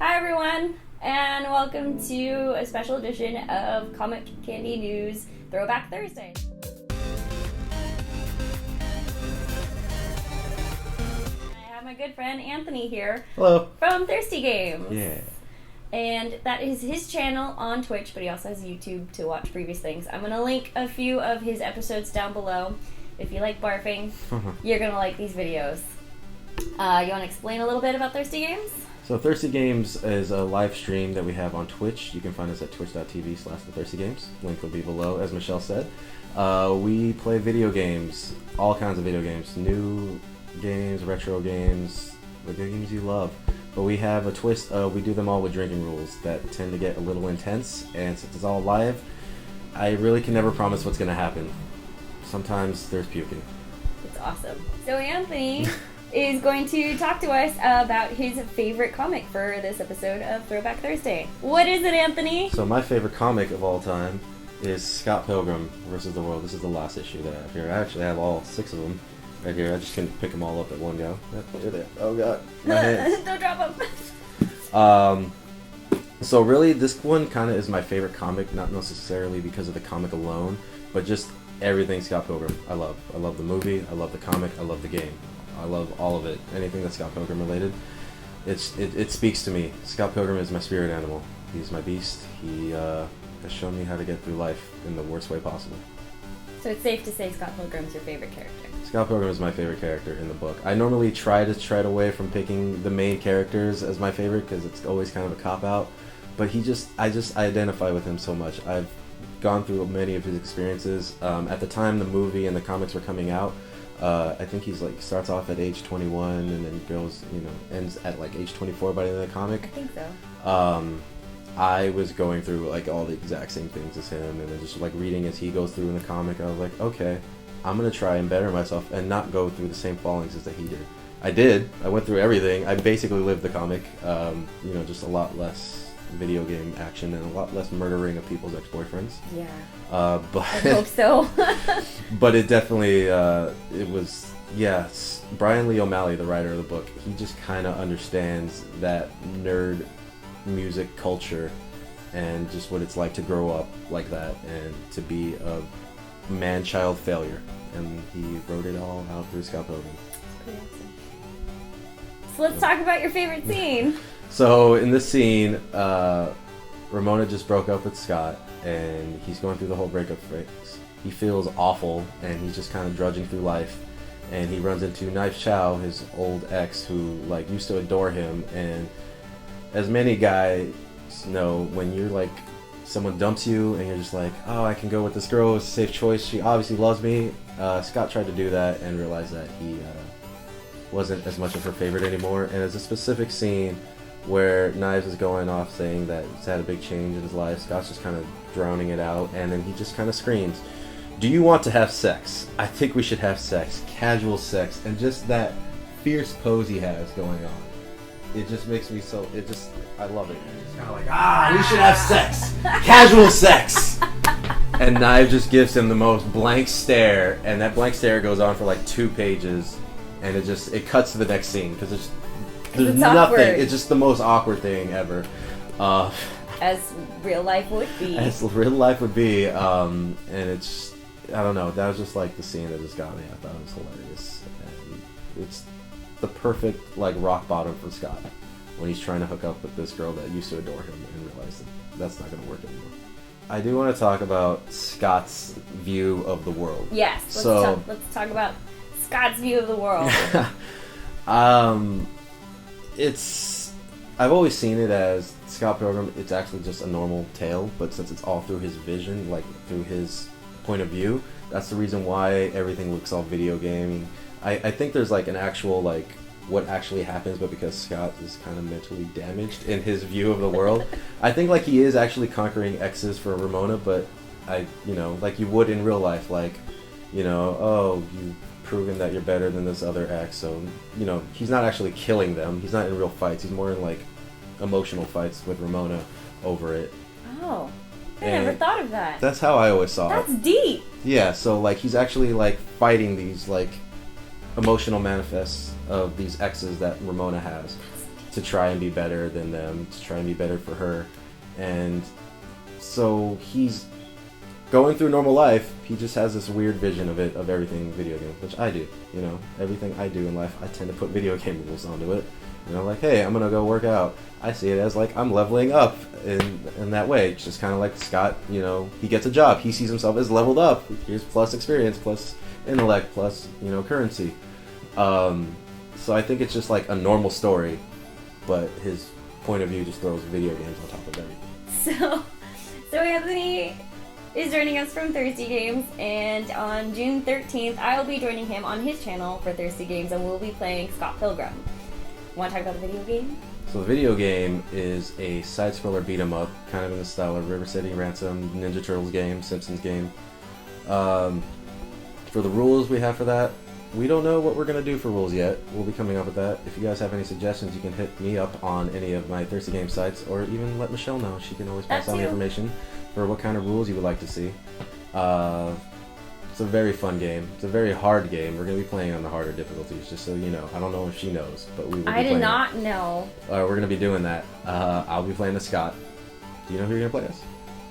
Hi everyone, and welcome to a special edition of Comic Candy News Throwback Thursday. I have my good friend Anthony here. Hello. From Thirsty Games. Yeah. And that is his channel on Twitch, but he also has YouTube to watch previous things. I'm going to link a few of his episodes down below. If you like barfing, you're going to like these videos. You want to explain a little bit about Thirsty Games? So Thirsty Games is a live stream that we have on Twitch. You can find us at twitch.tv/TheThirstyGames. Link will be below, as Michelle said. We play video games, all kinds of video games, new games, retro games, the games you love. But we have a twist. We do them all with drinking rules that tend to get a little intense. And since it's all live, I really can never promise what's going to happen. Sometimes there's puking. It's awesome. So Anthony is going to talk to us about his favorite comic for this episode of Throwback Thursday. What is it, Anthony? So my favorite comic of all time is Scott Pilgrim vs. the World. This is the last issue that I have here. I actually have all 6 of them right here. I just couldn't pick them all up at one go. Oh god, my hands. Don't drop them. So really, this one kind of is my favorite comic, not necessarily because of the comic alone, but just everything Scott Pilgrim. I love the movie. I love the comic. I love the game. I love all of it. Anything that's Scott Pilgrim related, it speaks to me. Scott Pilgrim is my spirit animal. He's my beast. He has shown me how to get through life in the worst way possible. So it's safe to say Scott Pilgrim's your favorite character. Scott Pilgrim is my favorite character in the book. I normally try to tread away from picking the main characters as my favorite because it's always kind of a cop-out. But I identify with him so much. I've gone through many of his experiences. At the time the movie and the comics were coming out, I think he's starts off at age 21 and then goes, ends at age 24 by the end of the comic. I think so. I was going through all the exact same things as him, and then just reading as he goes through in the comic, I was like, okay, I'm gonna try and better myself and not go through the same fallings as that he did. I did. I went through everything. I basically lived the comic. Just a lot less video game action and a lot less murdering of people's ex-boyfriends. Yeah. But I hope so. But it definitely it was Brian Lee O'Malley, the writer of the book, he just kind of understands that nerd music culture and just what it's like to grow up like that and to be a man-child failure, and he wrote it all out through Scott Pilgrim. Pretty awesome. So let's talk about your favorite scene. So in this scene, Ramona just broke up with Scott, and he's going through the whole breakup phase. He feels awful, and he's just kind of drudging through life. And he runs into Knife Chow, his old ex, who used to adore him. And as many guys know, when you're someone dumps you, and you're just oh, I can go with this girl. It's a safe choice. She obviously loves me. Scott tried to do that and realized that he wasn't as much of her favorite anymore. And there's a specific scene where Knives is going off saying that he's had a big change in his life. Scott's just kind of drowning it out, and then he just kind of screams, "Do you want to have sex? I think we should have sex. Casual sex." And just that fierce pose he has going on. It just makes me I love it. It's kind of we should have sex. Casual sex. And Knives just gives him the most blank stare, and that blank stare goes on for 2 pages, and it cuts to the next scene, because there's nothing. Awkward. It's just the most awkward thing ever. As real life would be. As real life would be. And it's, I don't know, that was just the scene that just got me. I thought it was hilarious. And it's the perfect rock bottom for Scott when he's trying to hook up with this girl that used to adore him and realize that's not going to work anymore. I do want to talk about Scott's view of the world. Yes. Let's talk about Scott's view of the world. I've always seen it as Scott Pilgrim, it's actually just a normal tale, but since it's all through his vision, through his point of view, that's the reason why everything looks all video gaming. I think there's an actual what actually happens, but because Scott is kind of mentally damaged in his view of the world, I think he is actually conquering exes for Ramona, but you would in real life, oh, you proven that you're better than this other ex, so he's not actually killing them. He's not in real fights. He's more in emotional fights with Ramona over it. Oh, I never thought of that. That's how I always saw it. That's deep. Yeah, so he's actually fighting these emotional manifests of these exes that Ramona has to try and be better than them, to try and be better for her. And so he's going through normal life. He just has this weird vision of it, of everything video game, which I do. You know, everything I do in life, I tend to put video game rules onto it. You know, like, hey, I'm gonna go work out. I see it as like I'm leveling up in that way. It's just kind of like Scott. You know, he gets a job. He sees himself as leveled up. Here's plus experience, plus intellect, plus currency. So I think it's just like a normal story, but his point of view just throws video games on top of everything. So Anthony is joining us from Thirsty Games, and on June 13th, I will be joining him on his channel for Thirsty Games, and we'll be playing Scott Pilgrim. Want to talk about the video game? So the video game is a side-scroller beat-em-up, kind of in the style of River City Ransom, Ninja Turtles game, Simpsons game. For the rules we have for that, we don't know what we're going to do for rules yet. We'll be coming up with that. If you guys have any suggestions, you can hit me up on any of my Thirsty Game sites, or even let Michelle know. She can always pass on the information for what kind of rules you would like to see. It's a very fun game. It's a very hard game. We're going to be playing on the harder difficulties, just so you know. I don't know if she knows, but we will be playing. I did not know. We're going to be doing that. I'll be playing as Scott. Do you know who you're going to play as?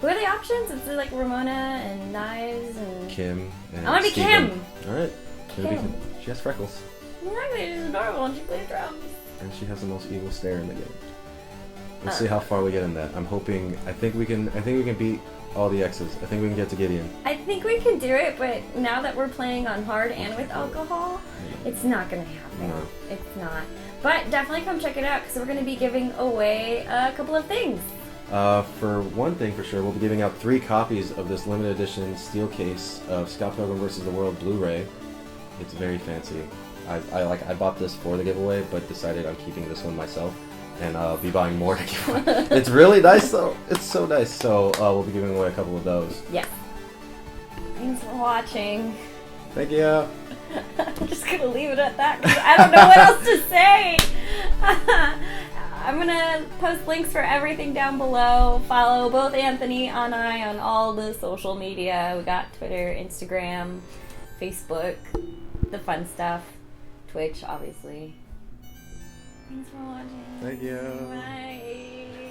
Who are the options? It's like Ramona and Knives and... Kim and I want to be Steven. Kim! Alright. Kim. She has freckles. Exactly, she's adorable and she plays drums. And she has the most evil stare in the game. Let's see how far we get in that. I'm hoping... I think we can beat all the X's. I think we can get to Gideon. I think we can do it, but now that we're playing on hard and with alcohol, it's not going to happen. No. It's not. But definitely come check it out, because we're going to be giving away a couple of things. For one thing, for sure, we'll be giving out 3 copies of this limited edition steel case of Scott Pilgrim vs. the World Blu-ray. It's very fancy. I bought this for the giveaway, but decided I'm keeping this one myself, and I'll be buying more to give away. It's really nice, though. It's so nice. So we'll be giving away a couple of those. Yeah. Thanks for watching. Thank you. I'm just gonna leave it at that because I don't know what else to say. I'm gonna post links for everything down below. Follow both Anthony and I on all the social media. We got Twitter, Instagram, Facebook, the fun stuff, Twitch, obviously. Thanks for watching. Thank you. Bye.